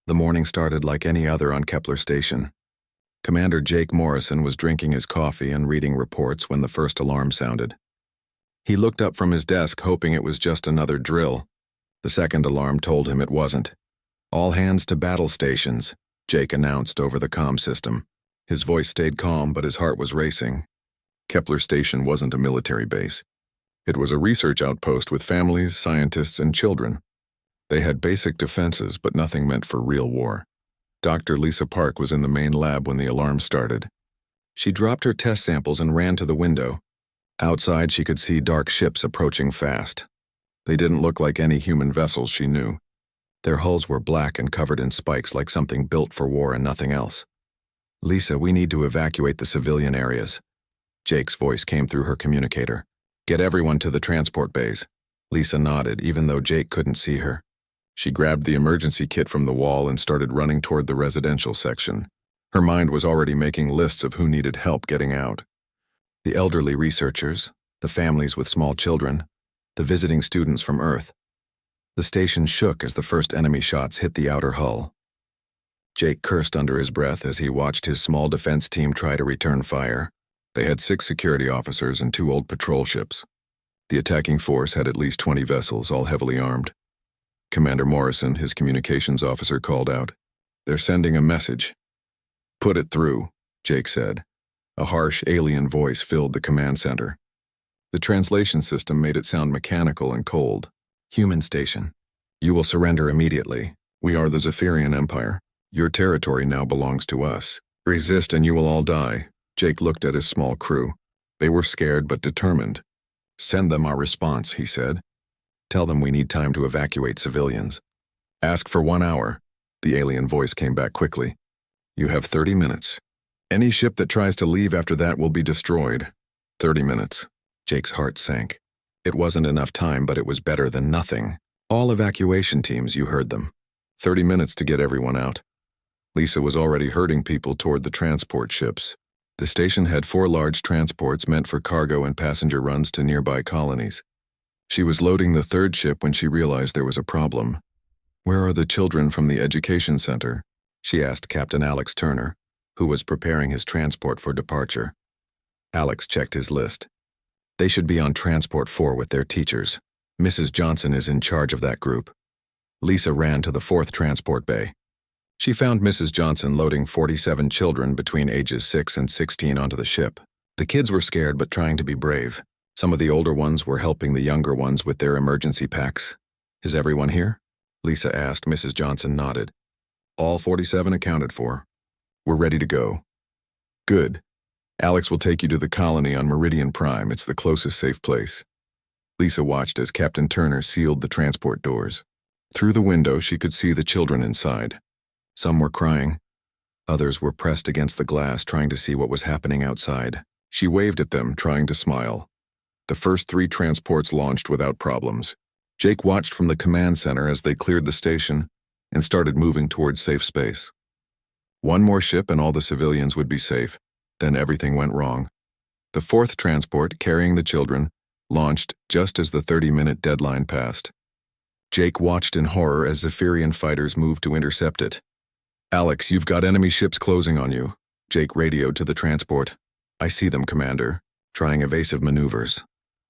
The morning started like any other on Kepler Station. Commander Jake Morrison was drinking his coffee and reading reports when the first alarm sounded. He looked up from his desk hoping it was just another drill. The second alarm told him it wasn't. "All hands to battle stations," Jake announced over the comm system. His voice stayed calm, but his heart was racing. Kepler Station wasn't a military base. It was a research outpost with families, scientists, and children. They had basic defenses, but nothing meant for real war. Dr. Lisa Park was in the main lab when the alarm started. She dropped her test samples and ran to the window. Outside, she could see dark ships approaching fast. They didn't look like any human vessels she knew. Their hulls were black and covered in spikes like something built for war and nothing else. "Lisa, we need to evacuate the civilian areas." Jake's voice came through her communicator. "Get everyone to the transport bays." Lisa nodded, even though Jake couldn't see her. She grabbed the emergency kit from the wall and started running toward the residential section. Her mind was already making lists of who needed help getting out. The elderly researchers, the families with small children, the visiting students from Earth. The station shook as the first enemy shots hit the outer hull. Jake cursed under his breath as he watched his small defense team try to return fire. They had 6 security officers and 2 old patrol ships. The attacking force had at least 20 vessels, all heavily armed. Commander Morrison, his communications officer, called out, "They're sending a message." "Put it through," Jake said. A harsh alien voice filled the command center. The translation system made it sound mechanical and cold. "Human station. You will surrender immediately. We are the Zephyrian Empire. Your territory now belongs to us. Resist and you will all die." Jake looked at his small crew. They were scared but determined. "Send them our response," he said. "Tell them we need time to evacuate civilians." "Ask for 1 hour." The alien voice came back quickly. "You have 30 minutes. Any ship that tries to leave after that will be destroyed." 30 minutes. Jake's heart sank. It wasn't enough time, but it was better than nothing. "All evacuation teams," you heard them. 30 minutes to get everyone out. Lisa was already herding people toward the transport ships. The station had 4 large transports meant for cargo and passenger runs to nearby colonies. She was loading the 3rd ship when she realized there was a problem. "Where are the children from the education center?" she asked Captain Alex Turner, who was preparing his transport for departure. Alex checked his list. "They should be on Transport 4 with their teachers. Mrs. Johnson is in charge of that group." Lisa ran to the 4th transport bay. She found Mrs. Johnson loading 47 children between ages 6 and 16 onto the ship. The kids were scared but trying to be brave. Some of the older ones were helping the younger ones with their emergency packs. "Is everyone here?" Lisa asked. Mrs. Johnson nodded. "All 47 accounted for. We're ready to go." "Good. Alex will take you to the colony on Meridian Prime. It's the closest safe place." Lisa watched as Captain Turner sealed the transport doors. Through the window, she could see the children inside. Some were crying. Others were pressed against the glass, trying to see what was happening outside. She waved at them, trying to smile. The first 3 transports launched without problems. Jake watched from the command center as they cleared the station and started moving towards safe space. 1 more ship and all the civilians would be safe. Then everything went wrong. The 4th transport, carrying the children, launched just as the 30-minute deadline passed. Jake watched in horror as Zephyrian fighters moved to intercept it. "Alex, you've got enemy ships closing on you," Jake radioed to the transport. "I see them, Commander," trying evasive maneuvers.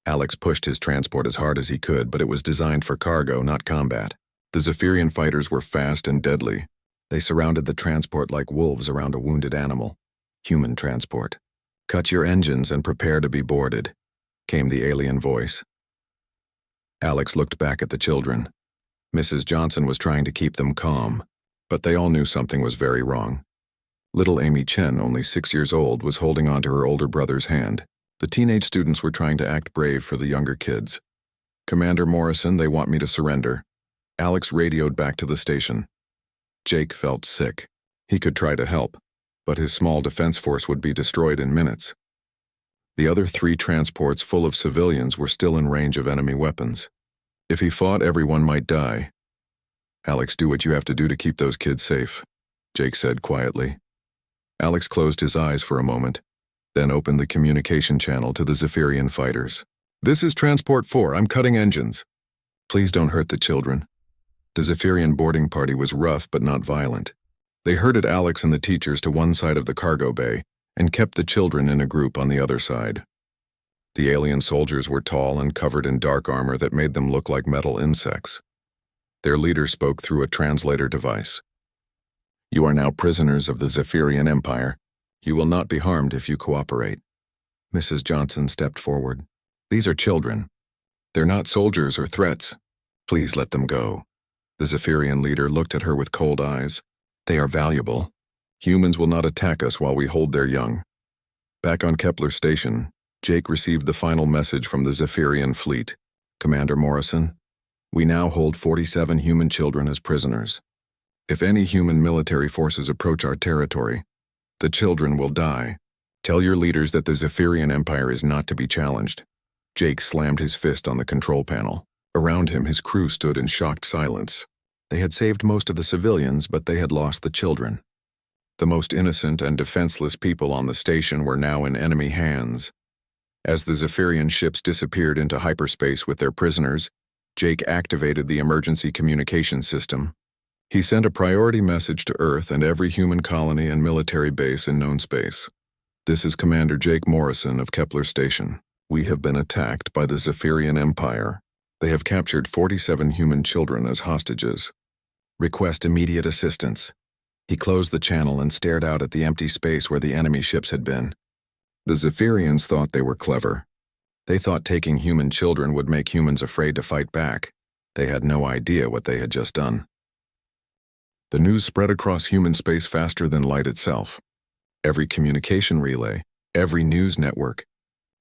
Alex pushed his transport as hard as he could, but it was designed for cargo, not combat. The Zephyrian fighters were fast and deadly. They surrounded the transport like wolves around a wounded animal. Human transport. "Cut your engines and prepare to be boarded," came the alien voice. Alex looked back at the children. Mrs. Johnson was trying to keep them calm, but they all knew something was very wrong. Little Amy Chen, only 6 years old, was holding onto her older brother's hand. The teenage students were trying to act brave for the younger kids. "Commander Morrison, they want me to surrender." Alex radioed back to the station. Jake felt sick. He could try to help, but his small defense force would be destroyed in minutes. The other 3 transports full of civilians were still in range of enemy weapons. If he fought, everyone might die. "Alex, do what you have to do to keep those kids safe," Jake said quietly. Alex closed his eyes for a moment, then opened the communication channel to the Zephyrian fighters. "This is Transport 4. I'm cutting engines." "Please don't hurt the children." The Zephyrian boarding party was rough but not violent. They herded Alex and the teachers to one side of the cargo bay and kept the children in a group on the other side. The alien soldiers were tall and covered in dark armor that made them look like metal insects. Their leader spoke through a translator device. "You are now prisoners of the Zephyrian Empire. You will not be harmed if you cooperate." Mrs. Johnson stepped forward. "These are children. They're not soldiers or threats. Please let them go." The Zephyrian leader looked at her with cold eyes. "They are valuable. Humans will not attack us while we hold their young." Back on Kepler Station, Jake received the final message from the Zephyrian fleet. "Commander Morrison, we now hold 47 human children as prisoners. If any human military forces approach our territory, the children will die. Tell your leaders that the Zephyrian Empire is not to be challenged." Jake slammed his fist on the control panel. Around him, his crew stood in shocked silence. They had saved most of the civilians, but they had lost the children. The most innocent and defenseless people on the station were now in enemy hands. As the Zephyrian ships disappeared into hyperspace with their prisoners, Jake activated the emergency communication system. He sent a priority message to Earth and every human colony and military base in known space. "This is Commander Jake Morrison of Kepler Station. We have been attacked by the Zephyrian Empire. They have captured 47 human children as hostages. Request immediate assistance." He closed the channel and stared out at the empty space where the enemy ships had been. The Zephyrians thought they were clever. They thought taking human children would make humans afraid to fight back. They had no idea what they had just done. The news spread across human space faster than light itself. Every communication relay, every news network,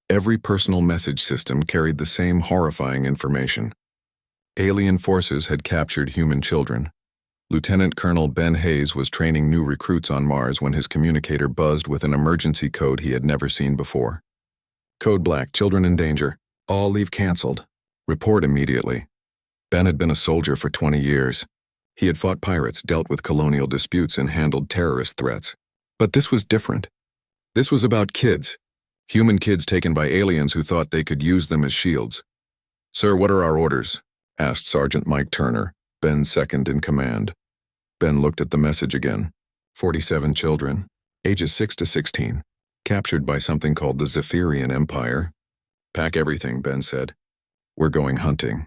every personal message system carried the same horrifying information. Alien forces had captured human children. Lieutenant Colonel Ben Hayes was training new recruits on Mars when his communicator buzzed with an emergency code he had never seen before. "Code Black, children in danger. All leave canceled. Report immediately." Ben had been a soldier for 20 years. He had fought pirates, dealt with colonial disputes, and handled terrorist threats. But this was different. This was about kids. Human kids taken by aliens who thought they could use them as shields. "Sir, what are our orders?" asked Sergeant Mike Turner, Ben's second in command. Ben looked at the message again. 47 children, ages 6 to 16, captured by something called the Zephyrian Empire. "Pack everything," Ben said. "We're going hunting."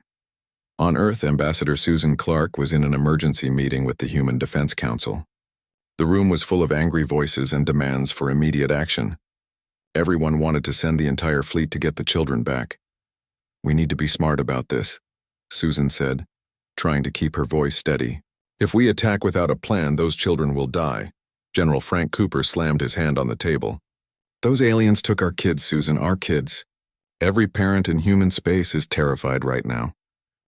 On Earth, Ambassador Susan Clark was in an emergency meeting with the Human Defense Council. The room was full of angry voices and demands for immediate action. Everyone wanted to send the entire fleet to get the children back. "We need to be smart about this," Susan said, trying to keep her voice steady. "If we attack without a plan, those children will die." General Frank Cooper slammed his hand on the table. "Those aliens took our kids, Susan, our kids. Every parent in human space is terrified right now.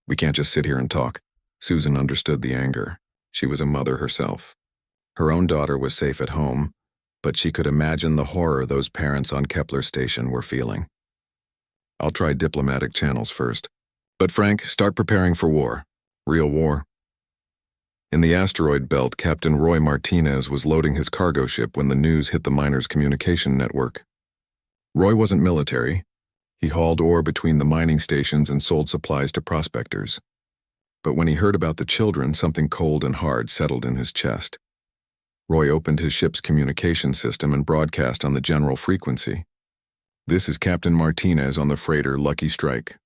We can't just sit here and talk." Susan understood the anger. She was a mother herself. Her own daughter was safe at home, but she could imagine the horror those parents on Kepler Station were feeling. "I'll try diplomatic channels first. But Frank, start preparing for war. Real war." In the asteroid belt, Captain Roy Martinez was loading his cargo ship when the news hit the miners' communication network. Roy wasn't military. He hauled ore between the mining stations and sold supplies to prospectors. But when he heard about the children, something cold and hard settled in his chest. Roy opened his ship's communication system and broadcast on the general frequency. "This is Captain Martinez on the freighter Lucky Strike.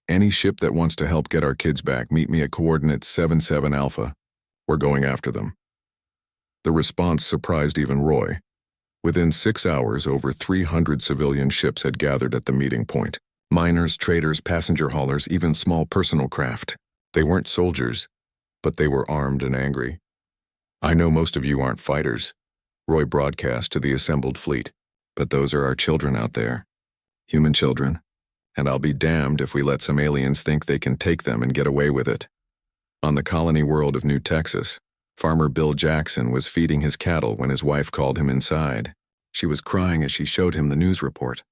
Any ship that wants to help get our kids back, meet me at coordinates 77 Alpha. We're going after them." The response surprised even Roy. Within 6 hours, over 300 civilian ships had gathered at the meeting point. Miners, traders, passenger haulers, even small personal craft. They weren't soldiers, but they were armed and angry. "I know most of you aren't fighters," Roy broadcast to the assembled fleet, "but those are our children out there. Human children. And I'll be damned if we let some aliens think they can take them and get away with it." On the colony world of New Texas, Farmer Bill Jackson was feeding his cattle when his wife called him inside. She was crying as she showed him the news report.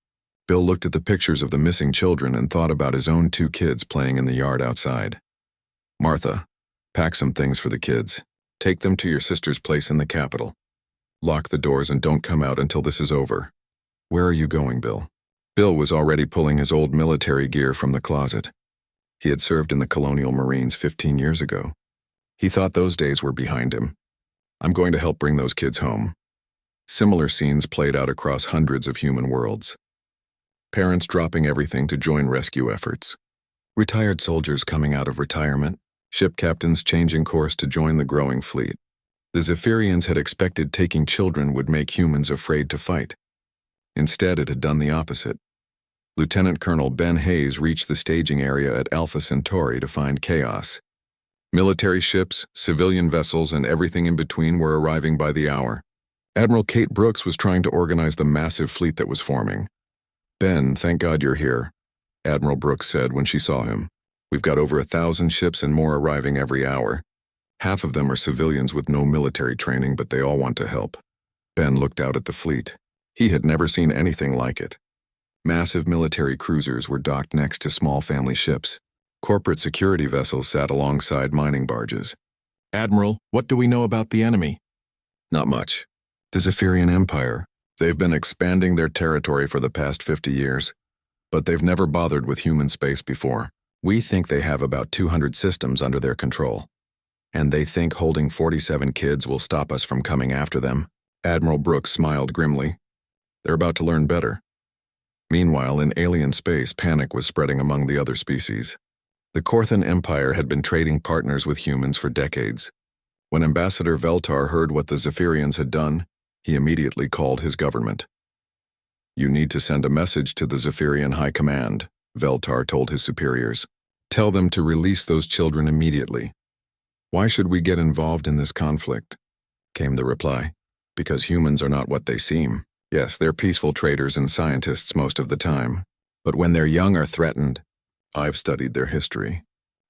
Bill looked at the pictures of the missing children and thought about his own 2 kids playing in the yard outside. "Martha, pack some things for the kids. Take them to your sister's place in the capital. Lock the doors and don't come out until this is over." "Where are you going, Bill?" Bill was already pulling his old military gear from the closet. He had served in the Colonial Marines 15 years ago. He thought those days were behind him. I'm going to help bring those kids home. Similar scenes played out across hundreds of human worlds. Parents dropping everything to join rescue efforts. Retired soldiers coming out of retirement. Ship captains changing course to join the growing fleet. The Zephyrians had expected taking children would make humans afraid to fight. Instead, it had done the opposite. Lieutenant Colonel Ben Hayes reached the staging area at Alpha Centauri to find chaos. Military ships, civilian vessels, and everything in between were arriving by the hour. Admiral Kate Brooks was trying to organize the massive fleet that was forming. "Ben, thank God you're here," Admiral Brooks said when she saw him. "We've got over 1,000 ships and more arriving every hour. Half of them are civilians with no military training, but they all want to help." Ben looked out at the fleet. He had never seen anything like it. Massive military cruisers were docked next to small family ships. Corporate security vessels sat alongside mining barges. "Admiral, what do we know about the enemy?" "Not much. The Zephyrian Empire. They've been expanding their territory for the past 50 years, but they've never bothered with human space before. We think they have about 200 systems under their control. And they think holding 47 kids will stop us from coming after them." Admiral Brooks smiled grimly. "They're about to learn better." Meanwhile, in alien space, panic was spreading among the other species. The Korthan Empire had been trading partners with humans for decades. When Ambassador Veltar heard what the Zephyrians had done, he immediately called his government. "You need to send a message to the Zephyrian High Command," Veltar told his superiors. "Tell them to release those children immediately." "Why should we get involved in this conflict?" came the reply. "Because humans are not what they seem. Yes, they're peaceful traders and scientists most of the time. But when their young are threatened, I've studied their history.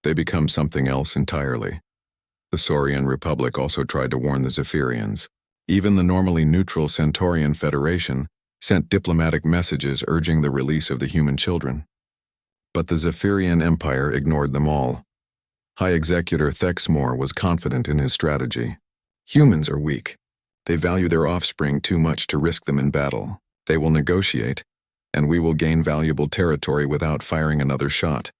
They become something else entirely." The Saurian Republic also tried to warn the Zephyrians. Even the normally neutral Centaurian Federation sent diplomatic messages urging the release of the human children. But the Zephyrian Empire ignored them all. High Executor Thexmore was confident in his strategy. "Humans are weak. They value their offspring too much to risk them in battle. They will negotiate, and we will gain valuable territory without firing another shot."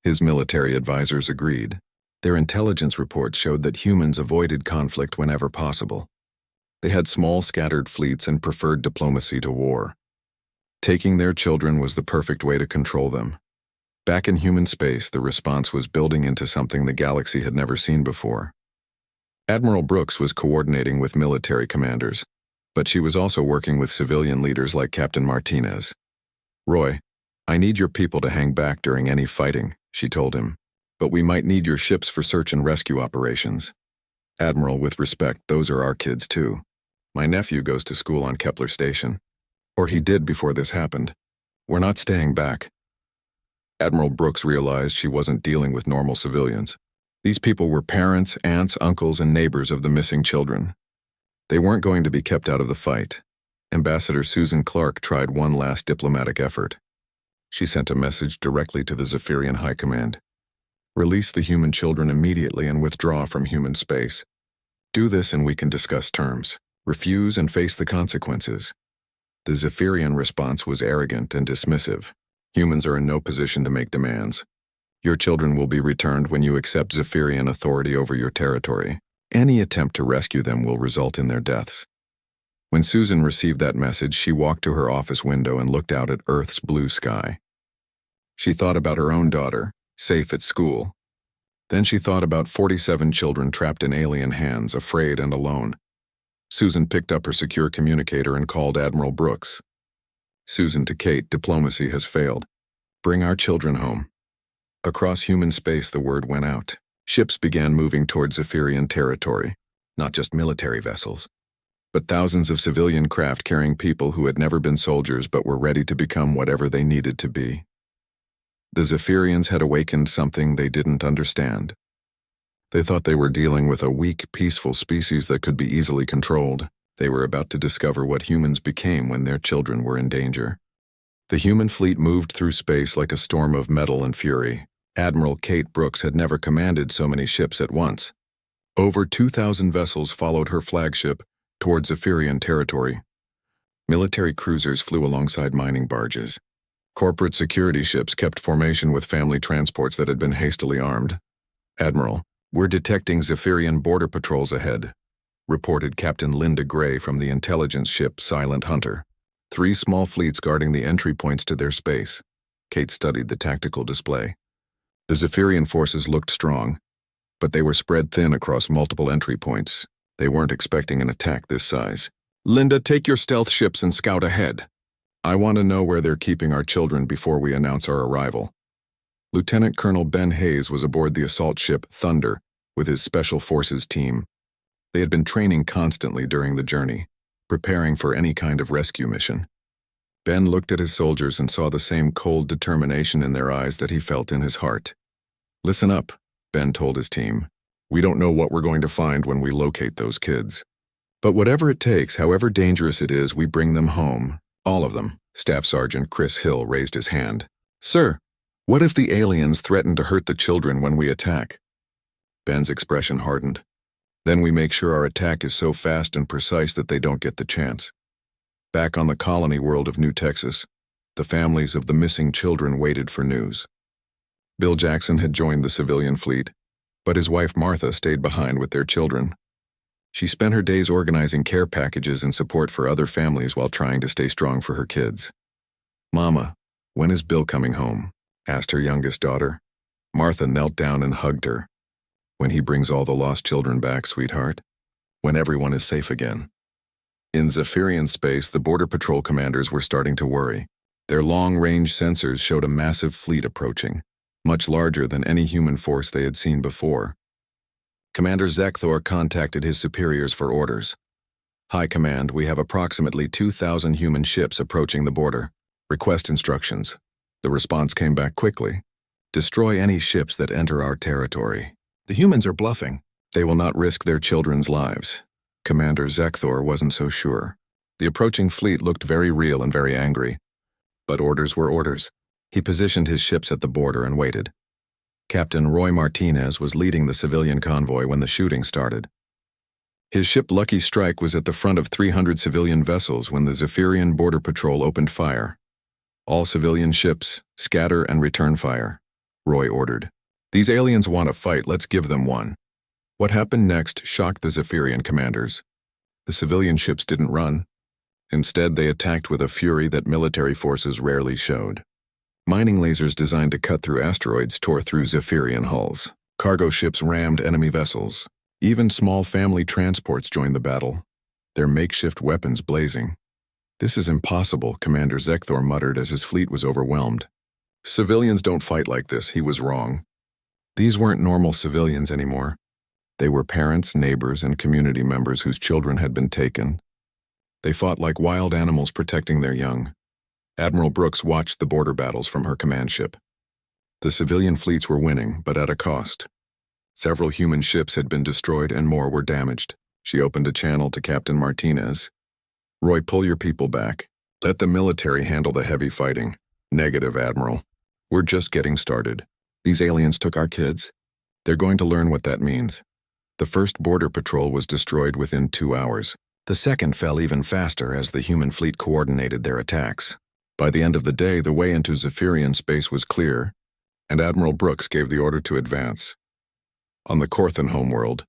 His military advisors agreed. Their intelligence reports showed that humans avoided conflict whenever possible. They had small scattered fleets and preferred diplomacy to war. Taking their children was the perfect way to control them. Back in human space, the response was building into something the galaxy had never seen before. Admiral Brooks was coordinating with military commanders, but she was also working with civilian leaders like Captain Martinez. "Roy, I need your people to hang back during any fighting," she told him. "But we might need your ships for search and rescue operations." "Admiral, with respect, those are our kids too. My nephew goes to school on Kepler Station. Or he did before this happened. We're not staying back." Admiral Brooks realized she wasn't dealing with normal civilians. These people were parents, aunts, uncles, and neighbors of the missing children. They weren't going to be kept out of the fight. Ambassador Susan Clark tried one last diplomatic effort. She sent a message directly to the Zephyrian High Command. "Release the human children immediately and withdraw from human space. Do this and we can discuss terms. Refuse and face the consequences." The Zephyrian response was arrogant and dismissive. "Humans are in no position to make demands. Your children will be returned when you accept Zephyrian authority over your territory. Any attempt to rescue them will result in their deaths." When Susan received that message, she walked to her office window and looked out at Earth's blue sky. She thought about her own daughter, safe at school. Then she thought about 47 children trapped in alien hands, afraid and alone. Susan picked up her secure communicator and called Admiral Brooks. "Susan to Kate, diplomacy has failed. Bring our children home." Across human space, the word went out. Ships began moving towards Zephyrian territory, not just military vessels, but thousands of civilian craft carrying people who had never been soldiers but were ready to become whatever they needed to be. The Zephyrians had awakened something they didn't understand. They thought they were dealing with a weak, peaceful species that could be easily controlled. They were about to discover what humans became when their children were in danger. The human fleet moved through space like a storm of metal and fury. Admiral Kate Brooks had never commanded so many ships at once. Over 2,000 vessels followed her flagship towards Zephyrian territory. Military cruisers flew alongside mining barges. Corporate security ships kept formation with family transports that had been hastily armed. "Admiral, "We're detecting Zephyrian border patrols ahead," reported Captain Linda Gray from the intelligence ship Silent Hunter. 3 small fleets guarding the entry points to their space. Kate studied the tactical display. The Zephyrian forces looked strong, but they were spread thin across multiple entry points. They weren't expecting an attack this size. "Linda, take your stealth ships and scout ahead. I want to know where they're keeping our children before we announce our arrival." Lieutenant Colonel Ben Hayes was aboard the assault ship Thunder with his Special Forces team. They had been training constantly during the journey, preparing for any kind of rescue mission. Ben looked at his soldiers and saw the same cold determination in their eyes that he felt in his heart. "Listen up," Ben told his team. "We don't know what we're going to find when we locate those kids. But whatever it takes, however dangerous it is, we bring them home. All of them." Staff Sergeant Chris Hill raised his hand. "Sir, what if the aliens threaten to hurt the children when we attack?" Ben's expression hardened. "Then we make sure our attack is so fast and precise that they don't get the chance." Back on the colony world of New Texas, the families of the missing children waited for news. Bill Jackson had joined the civilian fleet, but his wife Martha stayed behind with their children. She spent her days organizing care packages and support for other families while trying to stay strong for her kids. "Mama, when is Bill coming home?" asked her youngest daughter. Martha knelt down and hugged her. "When he brings all the lost children back, sweetheart. When everyone is safe again." In Zephyrian space, the Border Patrol commanders were starting to worry. Their long-range sensors showed a massive fleet approaching, much larger than any human force they had seen before. Commander Zekthor contacted his superiors for orders. "High Command, we have approximately 2,000 human ships approaching the border. Request instructions." The response came back quickly. "Destroy any ships that enter our territory. The humans are bluffing. They will not risk their children's lives." Commander Zekthor wasn't so sure. The approaching fleet looked very real and very angry. But orders were orders. He positioned his ships at the border and waited. Captain Roy Martinez was leading the civilian convoy when the shooting started. His ship Lucky Strike was at the front of 300 civilian vessels when the Zephyrian Border Patrol opened fire. "All civilian ships, scatter and return fire," Roy ordered. "These aliens want a fight, let's give them one." What happened next shocked the Zephyrian commanders. The civilian ships didn't run. Instead, they attacked with a fury that military forces rarely showed. Mining lasers designed to cut through asteroids tore through Zephyrian hulls. Cargo ships rammed enemy vessels. Even small family transports joined the battle, their makeshift weapons blazing. "This is impossible," Commander Zekthor muttered as his fleet was overwhelmed. "Civilians don't fight like this," he was wrong. These weren't normal civilians anymore. They were parents, neighbors, and community members whose children had been taken. They fought like wild animals protecting their young. Admiral Brooks watched the border battles from her command ship. The civilian fleets were winning, but at a cost. Several human ships had been destroyed and more were damaged. She opened a channel to Captain Martinez. "Roy, pull your people back. Let the military handle the heavy fighting." "Negative, Admiral. We're just getting started. These aliens took our kids. They're going to learn what that means." The first border patrol was destroyed within 2 hours. The second fell even faster as the human fleet coordinated their attacks. By the end of the day, the way into Zephyrian space was clear, and Admiral Brooks gave the order to advance. On the Corthan homeworld,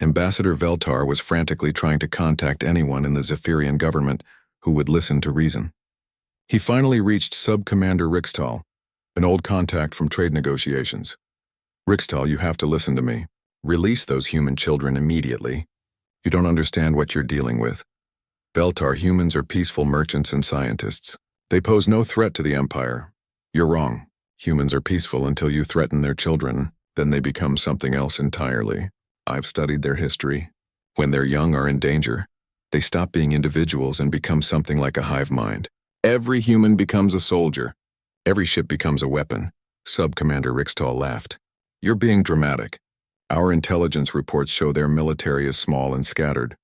Ambassador Veltar was frantically trying to contact anyone in the Zephyrian government who would listen to reason. He finally reached Sub-Commander Rixtal, an old contact from trade negotiations. "Rixtal, you have to listen to me. Release those human children immediately. You don't understand what you're dealing with. Veltar, humans are peaceful merchants and scientists. They pose no threat to the Empire. You're wrong. Humans are peaceful until you threaten their children, then they become something else entirely. I've studied their history. When their young are in danger, they stop being individuals and become something like a hive mind. Every human becomes a soldier. Every ship becomes a weapon." Sub-Commander Rixtal laughed. "You're being dramatic. Our intelligence reports show their military is small and scattered.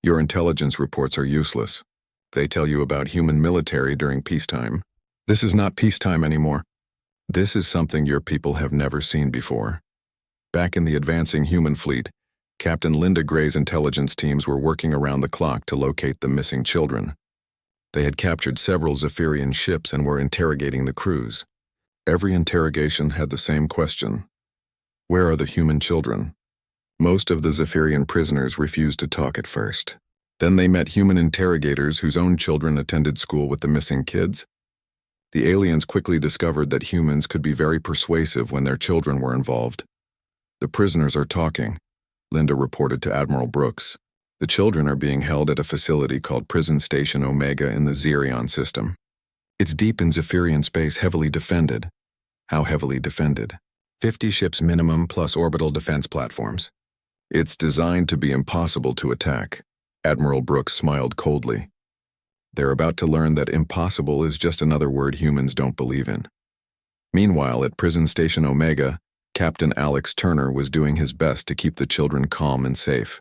Your intelligence reports are useless. They tell you about human military during peacetime. This is not peacetime anymore. This is something your people have never seen before." Back in the advancing human fleet, Captain Linda Gray's intelligence teams were working around the clock to locate the missing children. They had captured several Zephyrian ships and were interrogating the crews. Every interrogation had the same question. "Where are the human children?" Most of the Zephyrian prisoners refused to talk at first. Then they met human interrogators whose own children attended school with the missing kids. The aliens quickly discovered that humans could be very persuasive when their children were involved. "The prisoners are talking," Linda reported to Admiral Brooks. "The children are being held at a facility called Prison Station Omega in the Xerion system. It's deep in Zephyrian space, heavily defended." "How heavily defended?" 50 ships minimum plus orbital defense platforms. "It's designed to be impossible to attack." Admiral Brooks smiled coldly. They're about to learn that impossible is just another word humans don't believe in. Meanwhile, at Prison Station Omega, Captain Alex Turner was doing his best to keep the children calm and safe.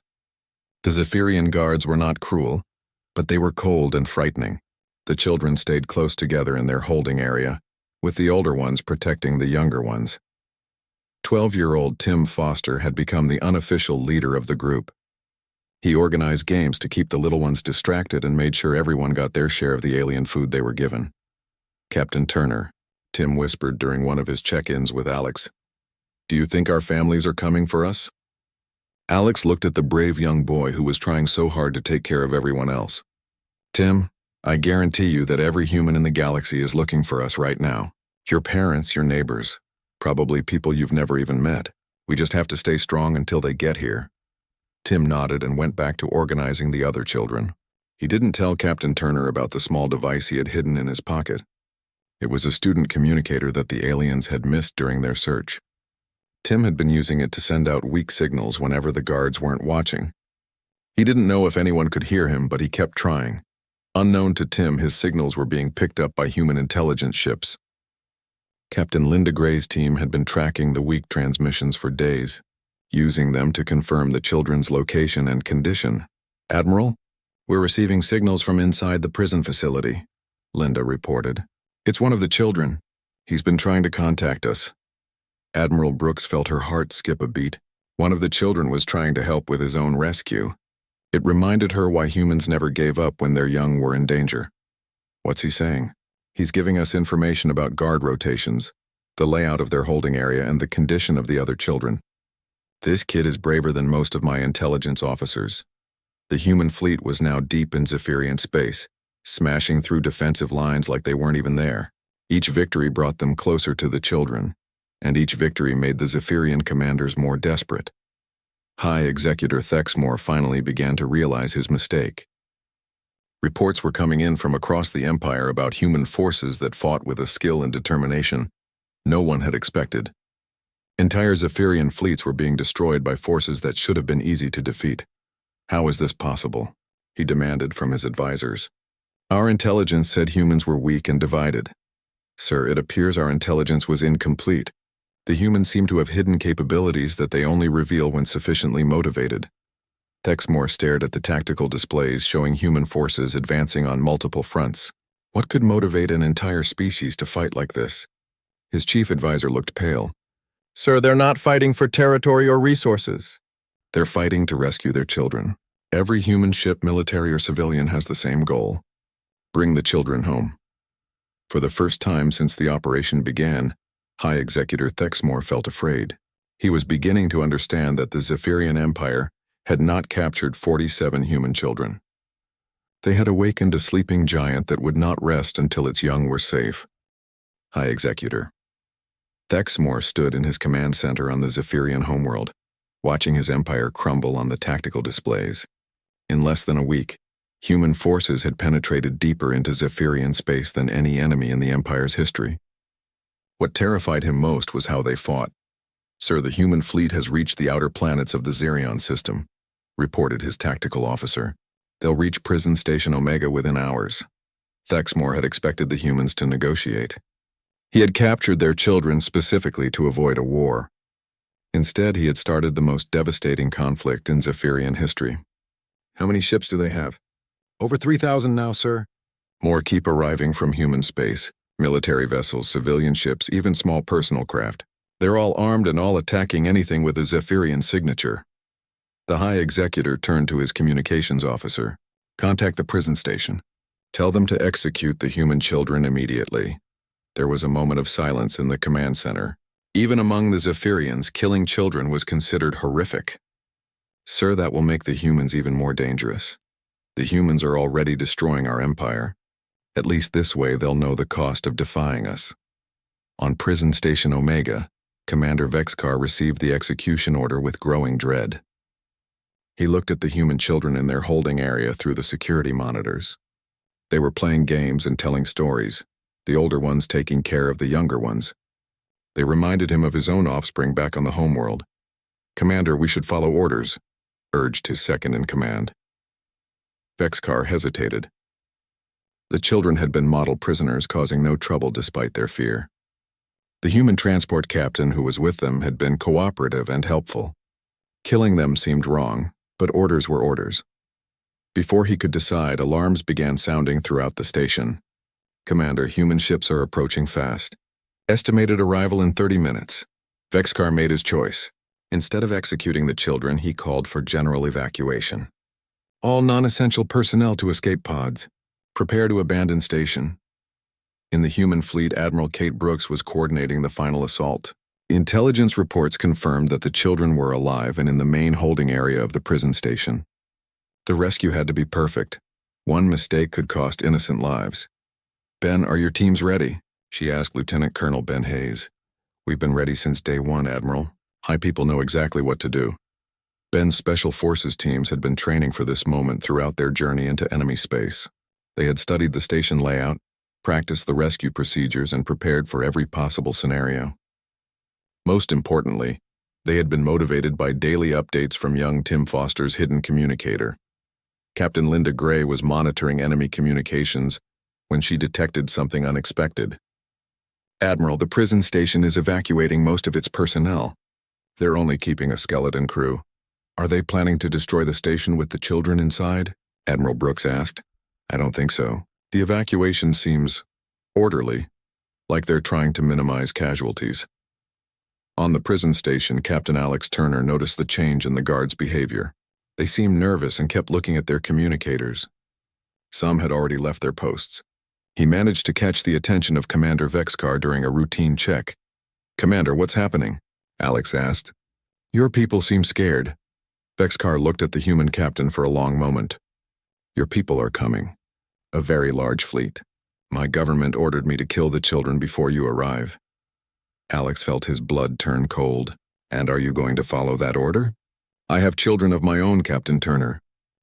The Zephyrian guards were not cruel, but they were cold and frightening. The children stayed close together in their holding area, with the older ones protecting the younger ones. 12-year-old Tim Foster had become the unofficial leader of the group. He organized games to keep the little ones distracted and made sure everyone got their share of the alien food they were given. "Captain Turner," Tim whispered during one of his check-ins with Alex, "do you think our families are coming for us?" Alex looked at the brave young boy who was trying so hard to take care of everyone else. "Tim, I guarantee you that every human in the galaxy is looking for us right now. Your parents, your neighbors, probably people you've never even met. We just have to stay strong until they get here." Tim nodded and went back to organizing the other children. He didn't tell Captain Turner about the small device he had hidden in his pocket. It was a student communicator that the aliens had missed during their search. Tim had been using it to send out weak signals whenever the guards weren't watching. He didn't know if anyone could hear him, but he kept trying. Unknown to Tim, his signals were being picked up by human intelligence ships. Captain Linda Gray's team had been tracking the weak transmissions for days, using them to confirm the children's location and condition. "Admiral, we're receiving signals from inside the prison facility," Linda reported. "It's one of the children. He's been trying to contact us." Admiral Brooks felt her heart skip a beat. One of the children was trying to help with his own rescue. It reminded her why humans never gave up when their young were in danger. "What's he saying?" "He's giving us information about guard rotations, the layout of their holding area, and the condition of the other children. This kid is braver than most of my intelligence officers." The human fleet was now deep in Zephyrian space, smashing through defensive lines like they weren't even there. Each victory brought them closer to the children, and each victory made the Zephyrian commanders more desperate. High Executor Thexmore finally began to realize his mistake. Reports were coming in from across the Empire about human forces that fought with a skill and determination no one had expected. Entire Zephyrian fleets were being destroyed by forces that should have been easy to defeat. "How is this possible?" he demanded from his advisors. "Our intelligence said humans were weak and divided." "Sir, it appears our intelligence was incomplete. The humans seem to have hidden capabilities that they only reveal when sufficiently motivated." Thexmore stared at the tactical displays showing human forces advancing on multiple fronts. What could motivate an entire species to fight like this? His chief advisor looked pale. "Sir, they're not fighting for territory or resources. They're fighting to rescue their children. Every human ship, military or civilian, has the same goal: bring the children home." For the first time since the operation began, High Executor Thexmore felt afraid. He was beginning to understand that the Zephyrian Empire had not captured 47 human children. They had awakened a sleeping giant that would not rest until its young were safe. High Executor. Thexmore stood in his command center on the Zephyrian homeworld, watching his empire crumble on the tactical displays. In less than a week, human forces had penetrated deeper into Zephyrian space than any enemy in the Empire's history. What terrified him most was how they fought. "Sir, the human fleet has reached the outer planets of the Xerion system," reported his tactical officer. "They'll reach Prison Station Omega within hours." Thexmore had expected the humans to negotiate. He had captured their children specifically to avoid a war. Instead, he had started the most devastating conflict in Zephyrian history. "How many ships do they have?" "Over 3,000 now, sir." More keep arriving from human space: military vessels, civilian ships, even small personal craft. They're all armed and all attacking anything with a Zephyrian signature. The High Executor turned to his communications officer. "Contact the prison station. Tell them to execute the human children immediately." There was a moment of silence in the command center. Even among the Zephyrians, killing children was considered horrific. Sir, that will make the humans even more dangerous. The humans are already destroying our empire. At least this way they'll know the cost of defying us. On Prison Station Omega, Commander Vexcar received the execution order with growing dread. He looked at the human children in their holding area through the security monitors. They were playing games and telling stories, the older ones taking care of the younger ones. They reminded him of his own offspring back on the homeworld. "Commander, we should follow orders," urged his second-in-command. Vexcar hesitated. The children had been model prisoners, causing no trouble despite their fear. The human transport captain who was with them had been cooperative and helpful. Killing them seemed wrong, but orders were orders. Before he could decide, alarms began sounding throughout the station. "Commander, human ships are approaching fast. Estimated arrival in 30 minutes. Vexcar made his choice. Instead of executing the children, he called for general evacuation. "All non-essential personnel to escape pods. Prepare to abandon station." In the human fleet, Admiral Kate Brooks was coordinating the final assault. Intelligence reports confirmed that the children were alive and in the main holding area of the prison station. The rescue had to be perfect. One mistake could cost innocent lives. "Ben, are your teams ready?" she asked Lieutenant Colonel Ben Hayes. "We've been ready since day one, Admiral. High people know exactly what to do." Ben's Special Forces teams had been training for this moment throughout their journey into enemy space. They had studied the station layout, practiced the rescue procedures, and prepared for every possible scenario. Most importantly, they had been motivated by daily updates from young Tim Foster's hidden communicator. Captain Linda Gray was monitoring enemy communications when she detected something unexpected. "Admiral, the prison station is evacuating most of its personnel. They're only keeping a skeleton crew. Are they planning to destroy the station with the children inside?" Admiral Brooks asked. "I don't think so. The evacuation seems orderly, like they're trying to minimize casualties." On the prison station, Captain Alex Turner noticed the change in the guards' behavior. They seemed nervous and kept looking at their communicators. Some had already left their posts. He managed to catch the attention of Commander Vexcar during a routine check. "Commander, what's happening?" Alex asked. "Your people seem scared." Vexcar looked at the human captain for a long moment. "Your people are coming. A very large fleet. My government ordered me to kill the children before you arrive." Alex felt his blood turn cold. "And are you going to follow that order?" "I have children of my own, Captain Turner.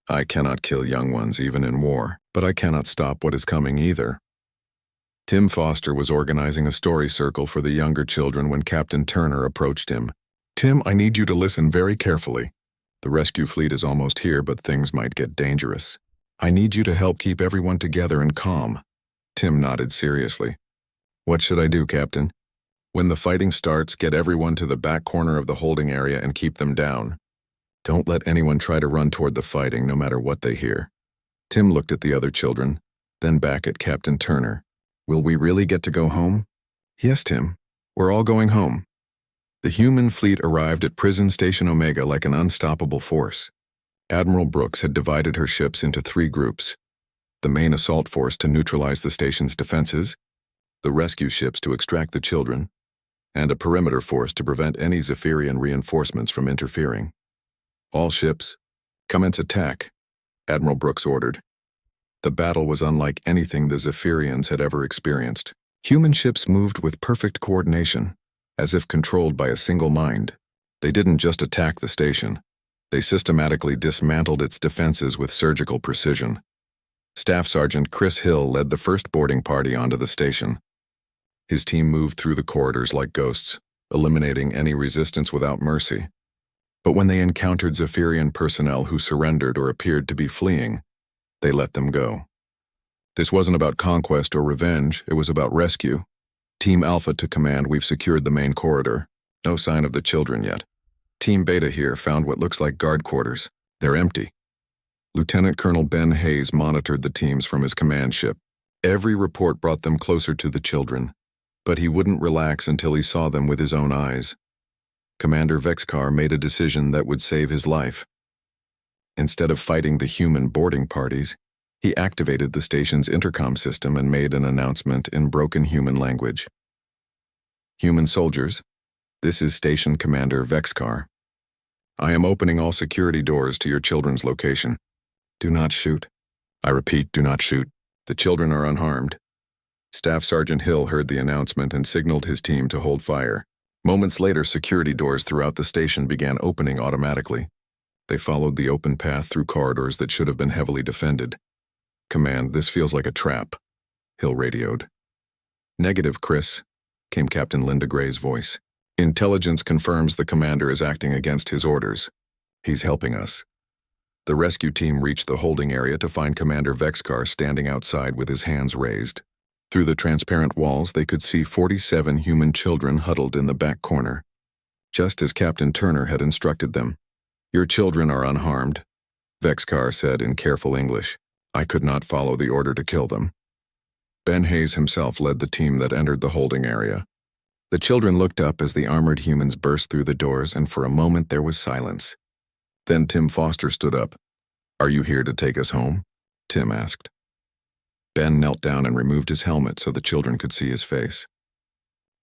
I cannot kill young ones even in war, but I cannot stop what is coming either." Tim Foster was organizing a story circle for the younger children when Captain Turner approached him. "Tim, I need you to listen very carefully. The rescue fleet is almost here, but things might get dangerous. I need you to help keep everyone together and calm." Tim nodded seriously. "What should I do, Captain?" "When the fighting starts, get everyone to the back corner of the holding area and keep them down. Don't let anyone try to run toward the fighting, no matter what they hear." Tim looked at the other children, then back at Captain Turner. "Will we really get to go home?" "Yes, Tim. We're all going home." The human fleet arrived at Prison Station Omega like an unstoppable force. Admiral Brooks had divided her ships into 3 groups: the main assault force to neutralize the station's defenses, the rescue ships to extract the children, and a perimeter force to prevent any Zephyrian reinforcements from interfering. "All ships, commence attack," Admiral Brooks ordered. The battle was unlike anything the Zephyrians had ever experienced. Human ships moved with perfect coordination, as if controlled by a single mind. They didn't just attack the station. They systematically dismantled its defenses with surgical precision. Staff Sergeant Chris Hill led the first boarding party onto the station. His team moved through the corridors like ghosts, eliminating any resistance without mercy. But when they encountered Zephyrian personnel who surrendered or appeared to be fleeing, they let them go. This wasn't about conquest or revenge, it was about rescue. Team Alpha to command, we've secured the main corridor. No sign of the children yet. Team Beta here found what looks like guard quarters. They're empty. Lieutenant Colonel Ben Hayes monitored the teams from his command ship. Every report brought them closer to the children, but he wouldn't relax until he saw them with his own eyes. Commander Vexcar made a decision that would save his life. Instead of fighting the human boarding parties, he activated the station's intercom system and made an announcement in broken human language. "Human soldiers, this is Station Commander Vexcar. I am opening all security doors to your children's location. Do not shoot. I repeat, do not shoot. The children are unharmed. Staff Sergeant Hill heard the announcement and signaled his team to hold fire. Moments later, security doors throughout the station began opening automatically. They followed the open path through corridors that should have been heavily defended. Command, this feels like a trap, Hill radioed. Negative, Chris, came Captain Linda Gray's voice. Intelligence confirms the commander is acting against his orders. He's helping us. The rescue team reached the holding area to find Commander Vexcar standing outside with his hands raised. Through the transparent walls, they could see 47 human children huddled in the back corner, just as Captain Turner had instructed them. Your children are unharmed, Vexcar said in careful English. I could not follow the order to kill them. Ben Hayes himself led the team that entered the holding area. The children looked up as the armored humans burst through the doors, and for a moment there was silence. Then Tim Foster stood up. Are you here to take us home? Tim asked. Ben knelt down and removed his helmet so the children could see his face.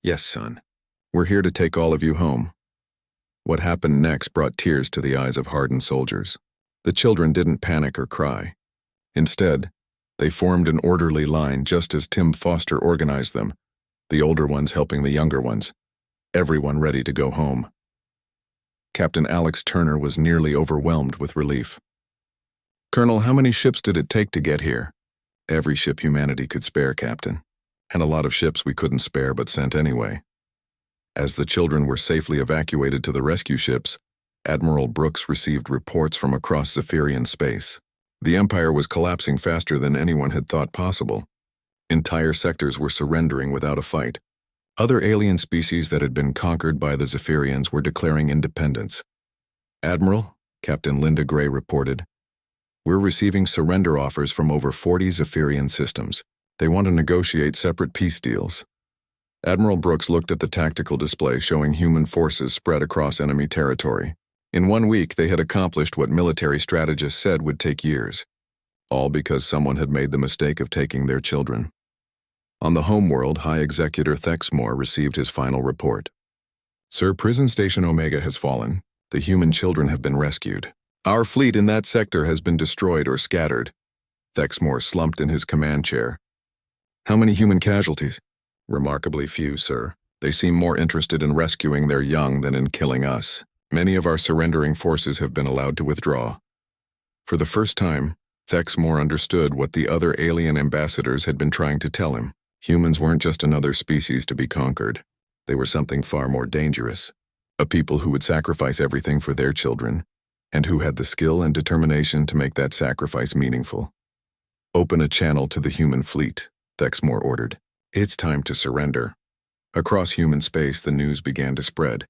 Yes, son. We're here to take all of you home. What happened next brought tears to the eyes of hardened soldiers. The children didn't panic or cry. Instead, they formed an orderly line just as Tim Foster organized them, the older ones helping the younger ones, everyone ready to go home. Captain Alex Turner was nearly overwhelmed with relief. Colonel, how many ships did it take to get here? Every ship humanity could spare, Captain, and a lot of ships we couldn't spare but sent anyway. As the children were safely evacuated to the rescue ships, Admiral Brooks received reports from across Zephyrian space. The Empire was collapsing faster than anyone had thought possible. Entire sectors were surrendering without a fight. Other alien species that had been conquered by the Zephyrians were declaring independence. Admiral, Captain Linda Gray reported, we're receiving surrender offers from over 40 Zephyrian systems. They want to negotiate separate peace deals. Admiral Brooks looked at the tactical display showing human forces spread across enemy territory. In 1 week, they had accomplished what military strategists said would take years, all because someone had made the mistake of taking their children. On the homeworld, High Executor Thexmore received his final report. Sir, Prison Station Omega has fallen. The human children have been rescued. Our fleet in that sector has been destroyed or scattered. Thexmore slumped in his command chair. How many human casualties? Remarkably few, sir. They seem more interested in rescuing their young than in killing us. Many of our surrendering forces have been allowed to withdraw. For the first time, Thexmore understood what the other alien ambassadors had been trying to tell him. Humans weren't just another species to be conquered. They were something far more dangerous. A people who would sacrifice everything for their children, and who had the skill and determination to make that sacrifice meaningful. Open a channel to the human fleet, Thexmore ordered. It's time to surrender. Across human space, the news began to spread.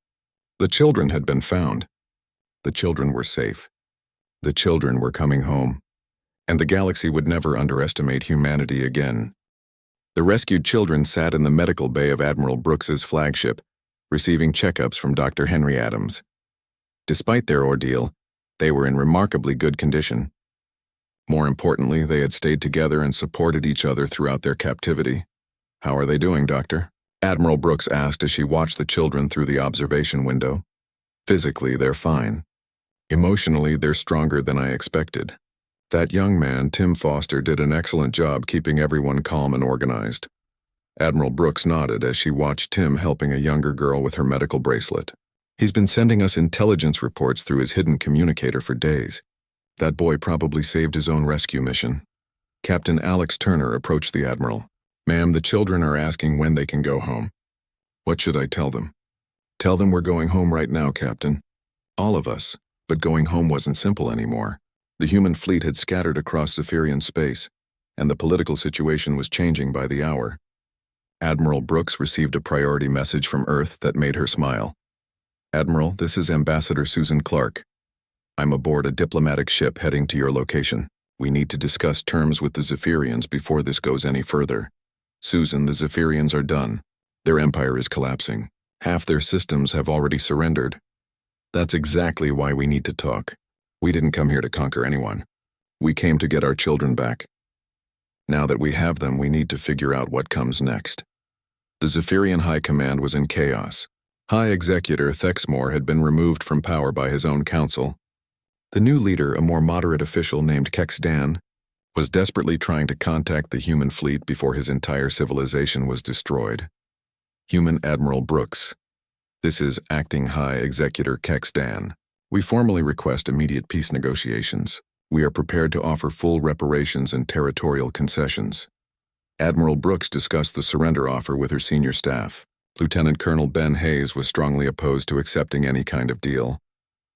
The children had been found. The children were safe. The children were coming home. And the galaxy would never underestimate humanity again. The rescued children sat in the medical bay of Admiral Brooks's flagship, receiving checkups from Dr. Henry Adams. Despite their ordeal, they were in remarkably good condition. More importantly, they had stayed together and supported each other throughout their captivity. How are they doing, Doctor? Admiral Brooks asked as she watched the children through the observation window. Physically, they're fine. Emotionally, they're stronger than I expected. That young man, Tim Foster, did an excellent job keeping everyone calm and organized. Admiral Brooks nodded as she watched Tim helping a younger girl with her medical bracelet. He's been sending us intelligence reports through his hidden communicator for days. That boy probably saved his own rescue mission. Captain Alex Turner approached the Admiral. Ma'am, the children are asking when they can go home. What should I tell them? Tell them we're going home right now, Captain. All of us, but going home wasn't simple anymore. The human fleet had scattered across Zephyrian space, and the political situation was changing by the hour. Admiral Brooks received a priority message from Earth that made her smile. Admiral, this is Ambassador Susan Clark. I'm aboard a diplomatic ship heading to your location. We need to discuss terms with the Zephyrians before this goes any further. Susan, the Zephyrians are done. Their empire is collapsing. Half their systems have already surrendered. That's exactly why we need to talk. We didn't come here to conquer anyone. We came to get our children back. Now that we have them, we need to figure out what comes next. The Zephyrian High Command was in chaos. High Executor Thexmore had been removed from power by his own council. The new leader, a more moderate official named Kexdan, was desperately trying to contact the human fleet before his entire civilization was destroyed. Human Admiral Brooks. This is Acting High Executor Kexdan. We formally request immediate peace negotiations. We are prepared to offer full reparations and territorial concessions. Admiral Brooks discussed the surrender offer with her senior staff. Lieutenant Colonel Ben Hayes was strongly opposed to accepting any kind of deal.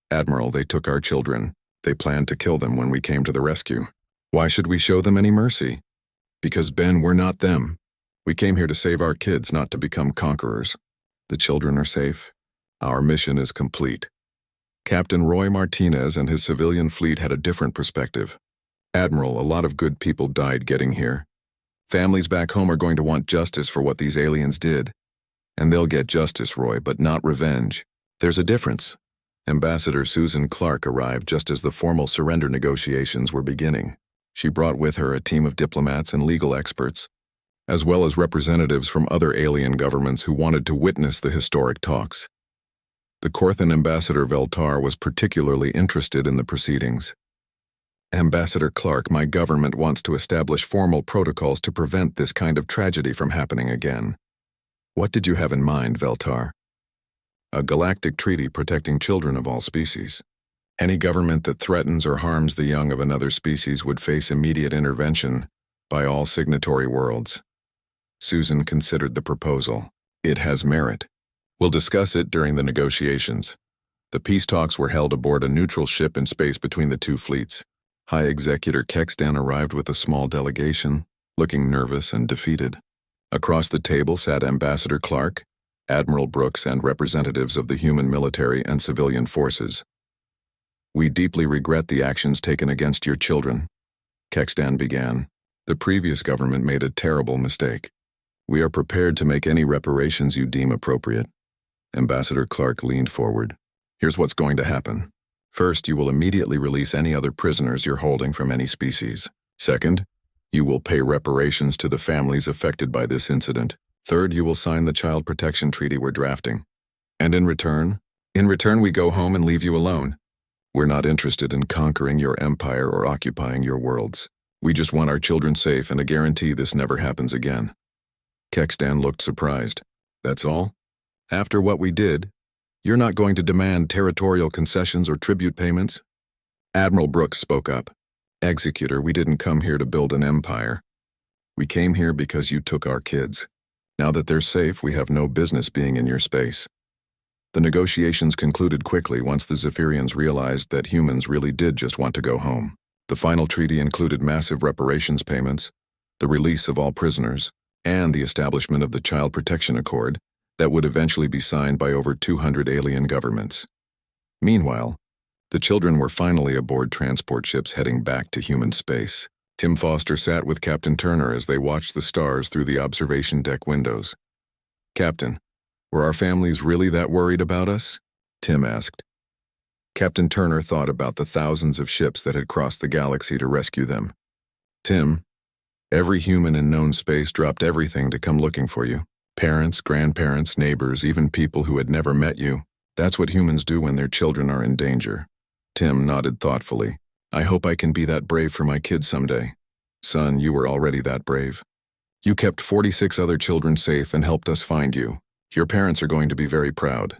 Admiral, they took our children. They planned to kill them when we came to the rescue. Why should we show them any mercy? Because, Ben, we're not them. We came here to save our kids, not to become conquerors. The children are safe. Our mission is complete. Captain Roy Martinez and his civilian fleet had a different perspective. Admiral, a lot of good people died getting here. Families back home are going to want justice for what these aliens did. And they'll get justice, Roy, but not revenge. There's a difference. Ambassador Susan Clark arrived just as the formal surrender negotiations were beginning. She brought with her a team of diplomats and legal experts, as well as representatives from other alien governments who wanted to witness the historic talks. The Korthan ambassador Veltar was particularly interested in the proceedings. Ambassador Clark, my government wants to establish formal protocols to prevent this kind of tragedy from happening again. What did you have in mind, Veltar? A galactic treaty protecting children of all species. Any government that threatens or harms the young of another species would face immediate intervention by all signatory worlds. Susan considered the proposal. It has merit. We'll discuss it during the negotiations. The peace talks were held aboard a neutral ship in space between the two fleets. High Executor Kexdan arrived with a small delegation, looking nervous and defeated. Across the table sat Ambassador Clark, Admiral Brooks, and representatives of the human military and civilian forces. We deeply regret the actions taken against your children, Kexdan began. The previous government made a terrible mistake. We are prepared to make any reparations you deem appropriate. Ambassador Clark leaned forward. Here's what's going to happen. First, you will immediately release any other prisoners you're holding from any species. Second, you will pay reparations to the families affected by this incident. Third, you will sign the child protection treaty we're drafting. And in return, we go home and leave you alone. We're not interested in conquering your empire or occupying your worlds. We just want our children safe and a guarantee this never happens again. Kexdan looked surprised. That's all? After what we did, you're not going to demand territorial concessions or tribute payments? Admiral Brooks spoke up. Executor, we didn't come here to build an empire. We came here because you took our kids. Now that they're safe, we have no business being in your space. The negotiations concluded quickly once the Zephyrians realized that humans really did just want to go home. The final treaty included massive reparations payments, the release of all prisoners, and the establishment of the Child Protection Accord that would eventually be signed by over 200 alien governments. Meanwhile, the children were finally aboard transport ships heading back to human space. Tim Foster sat with Captain Turner as they watched the stars through the observation deck windows. Captain, were our families really that worried about us? Tim asked. Captain Turner thought about the thousands of ships that had crossed the galaxy to rescue them. Tim, every human in known space dropped everything to come looking for you. Parents, grandparents, neighbors, even people who had never met you. That's what humans do when their children are in danger. Tim nodded thoughtfully. I hope I can be that brave for my kids someday. Son, you were already that brave. You kept 46 other children safe and helped us find you. Your parents are going to be very proud.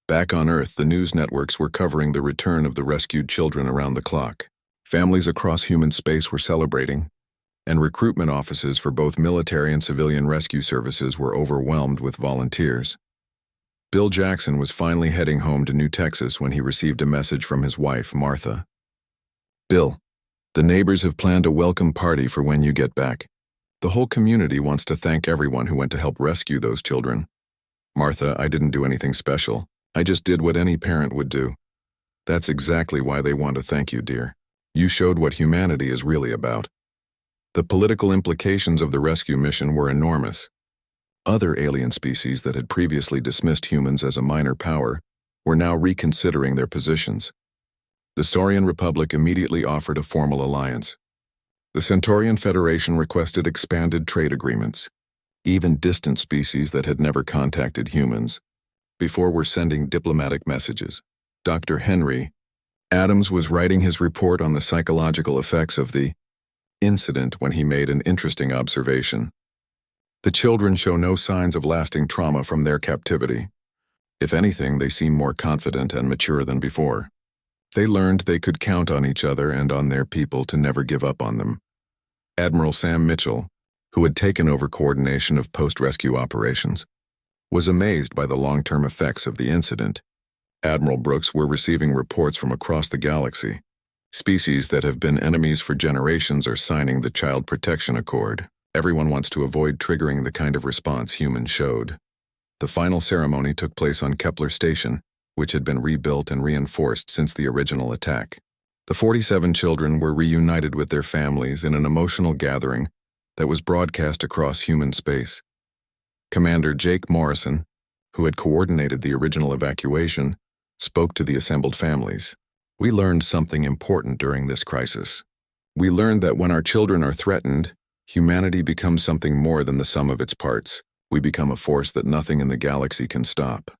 Back on Earth, the news networks were covering the return of the rescued children around the clock. Families across human space were celebrating, and recruitment offices for both military and civilian rescue services were overwhelmed with volunteers. Bill Jackson was finally heading home to New Texas when he received a message from his wife, Martha. Bill, the neighbors have planned a welcome party for when you get back. The whole community wants to thank everyone who went to help rescue those children. Martha, I didn't do anything special. I just did what any parent would do. That's exactly why they want to thank you, dear. You showed what humanity is really about. The political implications of the rescue mission were enormous. Other alien species that had previously dismissed humans as a minor power were now reconsidering their positions. The Saurian Republic immediately offered a formal alliance. The Centaurian Federation requested expanded trade agreements. Even distant species that had never contacted humans, before we're sending diplomatic messages. Dr. Henry Adams was writing his report on the psychological effects of the incident when he made an interesting observation. The children show no signs of lasting trauma from their captivity. If anything, they seem more confident and mature than before. They learned they could count on each other and on their people to never give up on them. Admiral Sam Mitchell, who had taken over coordination of post-rescue operations, was amazed by the long-term effects of the incident. Admiral Brooks were receiving reports from across the galaxy. Species that have been enemies for generations are signing the Child Protection Accord. Everyone wants to avoid triggering the kind of response humans showed. The final ceremony took place on Kepler Station, which had been rebuilt and reinforced since the original attack. The 47 children were reunited with their families in an emotional gathering that was broadcast across human space. Commander Jake Morrison, who had coordinated the original evacuation, spoke to the assembled families. We learned something important during this crisis. We learned that when our children are threatened, humanity becomes something more than the sum of its parts. We become a force that nothing in the galaxy can stop.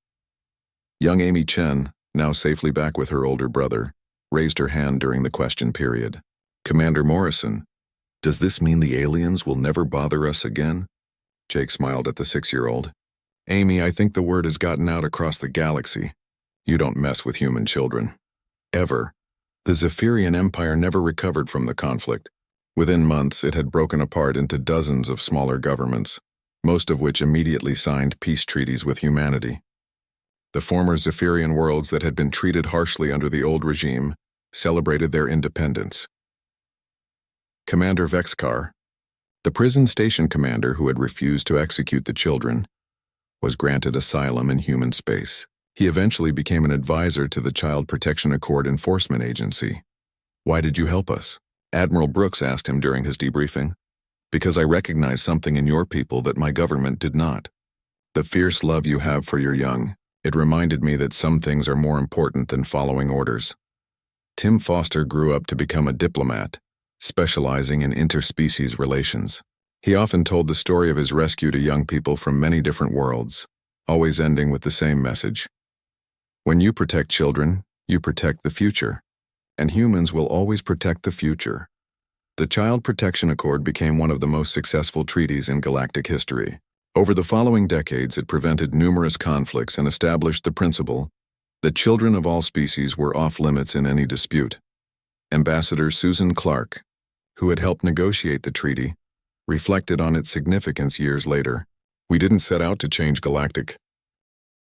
Young Amy Chen, now safely back with her older brother, raised her hand during the question period. Commander Morrison, does this mean the aliens will never bother us again? Jake smiled at the 6-year-old. Amy, I think the word has gotten out across the galaxy. You don't mess with human children. Ever. The Zephyrian Empire never recovered from the conflict. Within months, it had broken apart into dozens of smaller governments, most of which immediately signed peace treaties with humanity. The former Zephyrian worlds that had been treated harshly under the old regime celebrated their independence. Commander Vexkar, the prison station commander who had refused to execute the children, was granted asylum in human space. He eventually became an advisor to the Child Protection Accord Enforcement Agency. Why did you help us? Admiral Brooks asked him during his debriefing. Because I recognized something in your people that my government did not. The fierce love you have for your young. It reminded me that some things are more important than following orders. Tim Foster grew up to become a diplomat, specializing in interspecies relations. He often told the story of his rescue to young people from many different worlds, always ending with the same message. When you protect children, you protect the future, and humans will always protect the future. The Child Protection Accord became one of the most successful treaties in galactic history. Over the following decades, it prevented numerous conflicts and established the principle that children of all species were off-limits in any dispute. Ambassador Susan Clark, who had helped negotiate the treaty, reflected on its significance years later. We didn't set out to change galactic